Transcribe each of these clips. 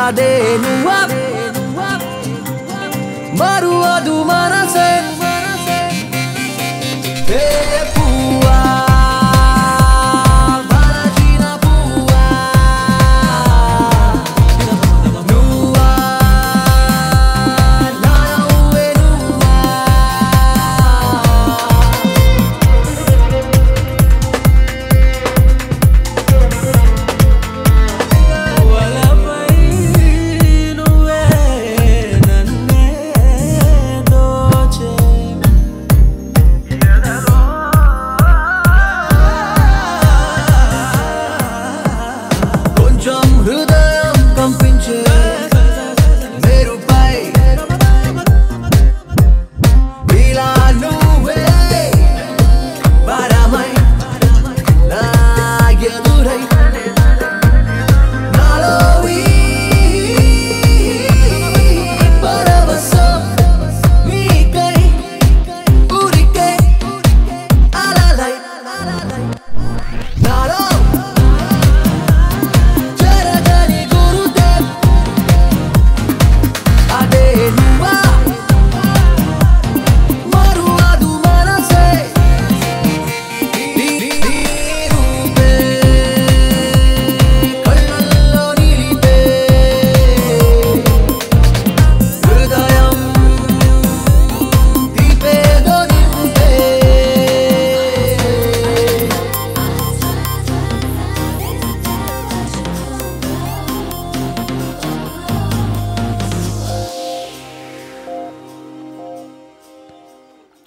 అదే నువ్వా మరువదు మనసే పువ్వా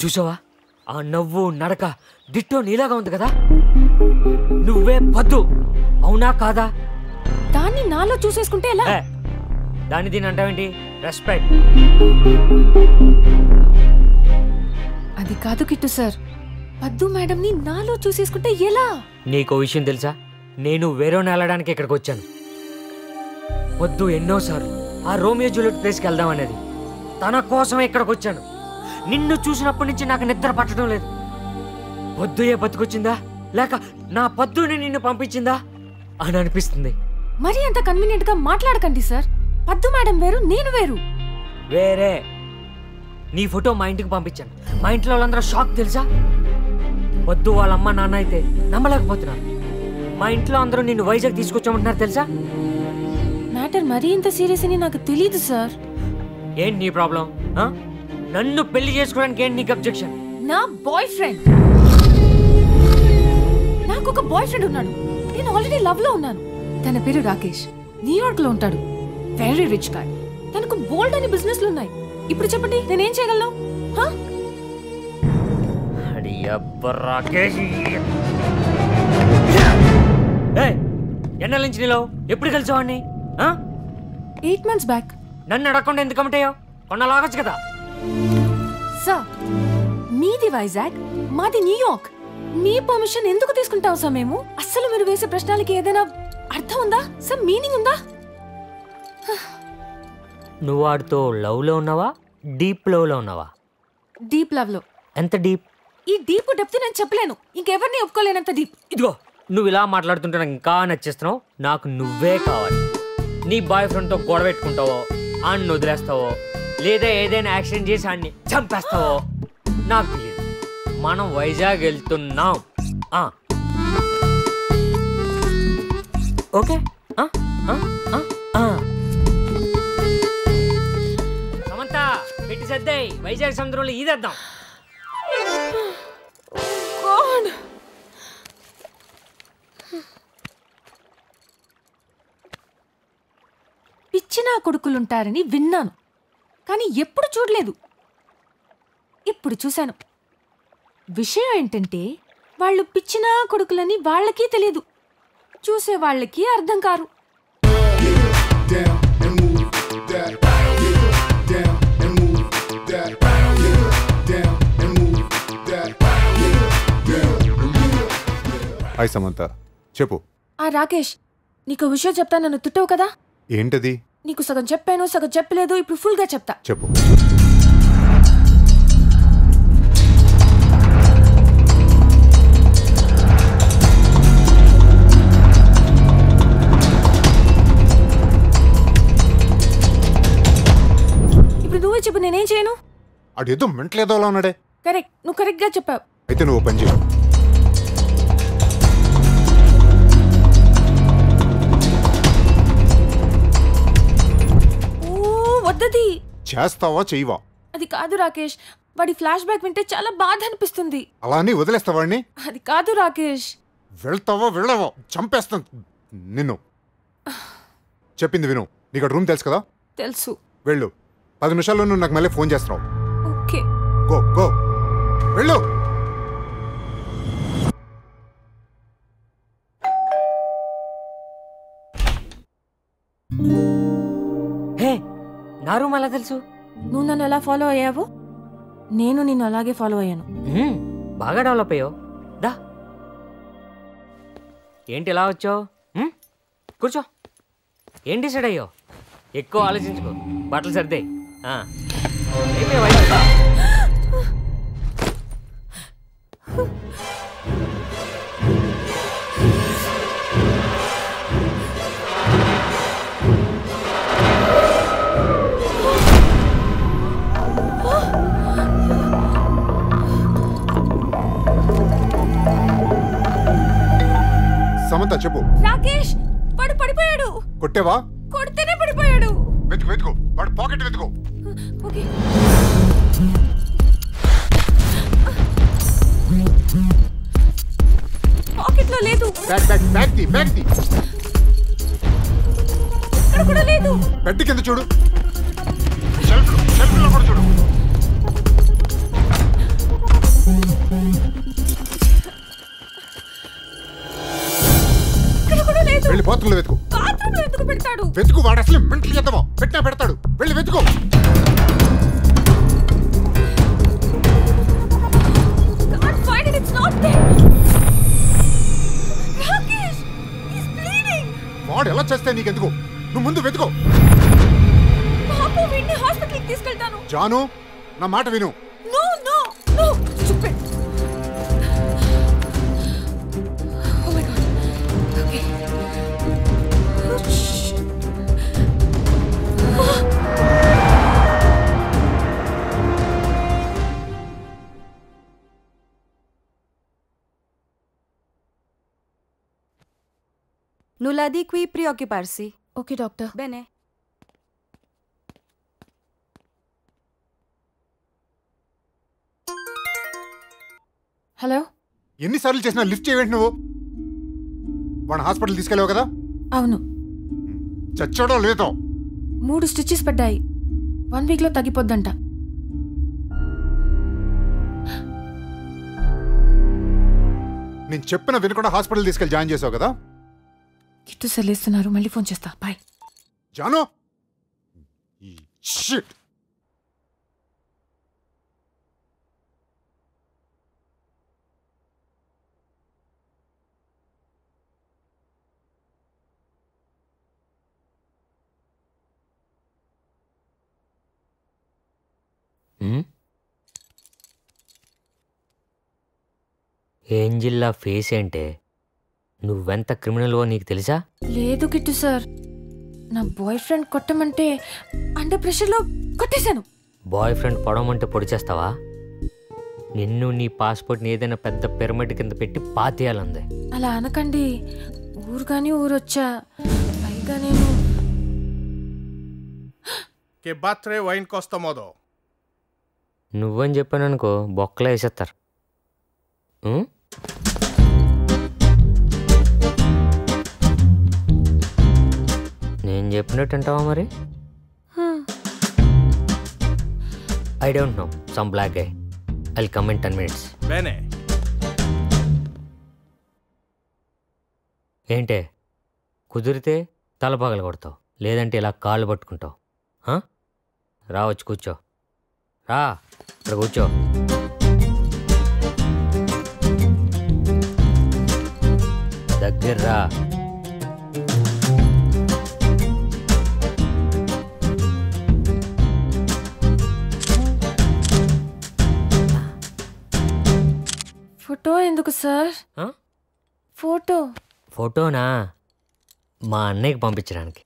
చూసావా ఆ నవ్వు నడక డిట్టో నీలాగా ఉంది కదా నువ్వే పద్దు అవునా కాదా దాన్ని నాలో చూసేసుకుంటే ఎలా దాన్ని దీని అంటావేంటి రెస్పెక్ట్ అది కాదు కిట్టు సార్ పద్దు మేడం ని నాలో చూసేసుకుంటే ఎలా నీకో విషయం తెలుసా నేను వేరే వెళ్ళడానికి ఇక్కడికి వచ్చాను వద్దు ఎన్నోసార్లు ఆ రోమియో జూలియట్ ప్లేస్కి వెళ్దాం అనేది తన కోసమే ఇక్కడికి వచ్చాను నిన్ను చూసినప్పటి నుంచి నాకు నిద్ర పట్టడం లేదు వద్దు ఏ బతుకొచ్చిందా లేక నా పద్దుని నిన్ను పంపించిందా అని అనిపిస్తుంది మరి అంత కన్వీనియంట్ గా మాట్లాడకండి సార్ పద్దు మేడం వేరు నేను వేరు వేరే నీ ఫోటో మా ఇంటికి పంపించాను మా ఇంట్లో వాళ్ళందరూ షాక్ తెలుసా వద్దు వాళ్ళ అమ్మ నాన్న అయితే నమ్మలేకపోతున్నారు మా ఇంట్లో అందరూ నిన్ను వైజాగ్ తీసుకొచ్చామంటున్నారు తెలుసా మ్యాటర్ మరీ ఇంత సీరియస్ అని నాకు తెలియదు సార్ ఏంటి నీ ప్రాబ్లం నన్ను పెళ్లి చేసుకోవడానికి ఏంటి నీకు అబ్జెక్షన్ నా బాయ్ ఫ్రెండ్ నాకు ఒక బాయ్ ఫ్రెండ్ ఉన్నాడు నేను ఆల్రెడీ లవ్ లో ఉన్నాను తన పేరు రాకేష్ న్యూయార్క్ లో ఉంటాడు వెరీ రిచ్ గాయ్ తనకు బోల్డ్ అని బిజినెస్ లు ఉన్నాయి ఇప్పుడు చెప్పండి నేనేం చేయగలను ఎన్నెల నుంచి నీలో ఎప్పుడు కలిసావాడిని 8 months బ్యాక్ నన్ను అడగకుండా ఎందుకు కమిటయ్యో కొన్నాలాగొచ్చు కదా సార్ మీది వైజాగ్ మాది న్యూయార్క్ మీ పర్మిషన్ ఎందుకు తీసుకుంటాం సార్ మేము అస్సలు మీరు వేసే ప్రశ్నలకి ఏదైనా అర్థం ఉందా సార్ మీనింగ్ ఉందా నువ్వు వాడితో లవ్ లో ఉన్నావా డీప్ లవ్ లో ఉన్నావా డీప్ లవ్ లో ఎంత డీప్ ఈ డీప్ డెప్త్ నేను చెప్పలేను ఇంకెవరిని ఒప్పుకోలేనంత డీప్ ఇదిగో నువ్వు ఇలా మాట్లాడుతుంటే నాకు ఇంకా నచ్చేస్తున్నావు నాకు నువ్వే కావాలి నీ బాయ్ ఫ్రెండ్ తో గొడవ పెట్టుకుంటావో ఆడిని వదిలేస్తావో లేదా ఏదైనా యాక్సిడెంట్ చేసి ఆడిని చంపేస్తావో నాకు తెలియదు మనం వైజాగ్ వెళ్తున్నాం ఓకే సమంత పెట్టి సర్దాయి వైజాగ్ సముద్రంలో ఈదేద్దాం పిచ్చినా కొడుకులుంటారని విన్నాను కానీ ఎప్పుడు చూడలేదు ఇప్పుడు చూశాను విషయం ఏంటంటే వాళ్ళు పిచ్చినా కొడుకులని వాళ్ళకి తెలియదు చూసే వాళ్ళకి అర్థం కారు హాయ్ సమంత చెప్పు రాకేష్ నీకు విషయం చెప్తా నన్ను తిట్టవు కదా ఏంటది నీకు సగం చెప్పాను సగం చెప్పలేదు ఇప్పుడు ఫుల్ గా చెప్తా చెప్పు ఆడు ఏదో మెంటలేదో అలా ఉన్నాడే. కరెక్ట్, నువ్వు కరెక్ట్గా చెప్పావు. అయితే నువ్వు పని చేయి. వద్దది. చేస్తావా చెయ్యవా? అది కాదు రాకేష్, వాడి ఫ్లాష్ బ్యాక్ వింటే చాలా బాధ అనిపిస్తుంది. అలా అని వదిలేస్తావాడిని? అది కాదు రాకేష్. వెళ్తావా వెళ్ళవా? చంపేస్తాను నిన్ను. చెప్పింది విను. నీకు రూమ్ తెలుసు కదా? తెలుసు. వెళ్ళు. 10 నిమిషాల్లో నువ్వు నాకు మళ్ళీ ఫోన్ చేస్తున్నావు. ఓకే. గో గో వెళ్ళు. హే, నా రూమ్ ఎలా తెలుసు? నువ్వు నన్ను ఎలా ఫాలో అయ్యావు, నేను నిన్ను అలాగే ఫాలో అయ్యాను. బాగా డెవలప్ అయ్యావు. దా, ఏంటి ఇలా వచ్చావు? కూర్చో. ఏం డిసైడ్ అయ్యావు? ఎక్కువ ఆలోచించుకో, బట్టలు సర్దే. సమంత చెప్పు. రాకేష్, వాడు పడిపోయాడు. కొట్టేవా? కొడితేనే పడిపోయాడు. వెతుకు వెతుకు, వాడు పాకెట్ వెతుకు. ఓకే. పాకెట్ లో లేదు. Bag bag bag the bag the. ఇక్కడ కూడా లేదు. బెడ్ కింద చూడు. షెల్ఫ్ లో కూడా చూడు. వెళ్ళి బాత్రూంలో వెతుకు. బాత్రూంలో ఎందుకు పెడతాడు? వెతుకు, వాడు అసలు మెంటల్ చేద్దామో పెట్టినా పెడతాడు. వెళ్ళి వెతుకు. Can't find it, it's not there. Rakesh, he's bleeding. వాడు ఎలా చేస్తే నీకెందుకు? నువ్వు ముందు వెతుకు. పాపం, వీడిని హాస్పిటల్కి తీసుకెళ్తాను. జాను, నా మాట విను. No, no, no, stupid. Oh my God. Okay. Shh. Nulla di qui preoccuparsi. Okay, doctor. Bene. Hello. ఎన్నిసార్లు చేసినా లిఫ్ట్ చేయవేంటి నువ్వు? వాడు హాస్పిటల్ తీసుకెళ్ళావు కదా? అవును. చచ్చాడో లేదో? 3 స్టిచెస్ పడ్డాయి. 1 వీక్ లో తగ్గిపోద్దంట. నేను చెప్పిన వినకుండా హాస్పిటల్ తీసుకెళ్ళి జాయిన్ చేసావు కదా? కిట్టు సెల్లేస్తున్నారు, మళ్ళీ ఫోన్ చేస్తా. బాయ్. జాను, షిట్. ఏంజిల్లా ఫేస్ ఏంటే? నువ్వెంత క్రిమినల్వో నీకు తెలుసా? లేదు కిట్టు సార్, నా బాయ్ ఫ్రెండ్ కొట్టమంటే అండర్ ప్రెషర్లో కొట్టేశాను. బాయ్ ఫ్రెండ్ పొడవమంటే పొడి చేస్తావా? నిన్ను నీ పాస్పోర్ట్ని ఏదైనా పెద్ద పిరమిడ్ కింద పెట్టి పాతేయాలంది. అలా అనకండి. ఊరు కానీ ఊరొచ్చా, పైగా నేను Che battere va in questo modo. నువ్వని చెప్పాను అనుకో, బొక్కలో వేసేస్తారు. నేను చెప్పినట్టు అంటావా మరి? I don't know, some black guy. I'll come in 10 minutes. Bene. ఏంటే, కుదిరితే తల పగల కొడతావు, లేదంటే ఇలా కాళ్ళు పట్టుకుంటావు. రా, వచ్చి కూర్చో. రా, ఇక్కడ కూర్చో. దగ్గర రా. ఫోటో ఎందుకు సార్? ఫోటో? ఫోటోనా? మా అన్నయ్యకి పంపించడానికి.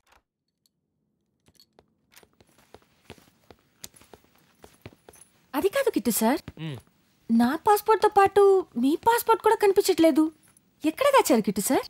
అది కాదు కిట్టు సార్, నా పాస్పోర్ట్తో పాటు మీ పాస్పోర్ట్ కూడా కనిపించట్లేదు. ఎక్కడ దాచారు కిట్టు సార్?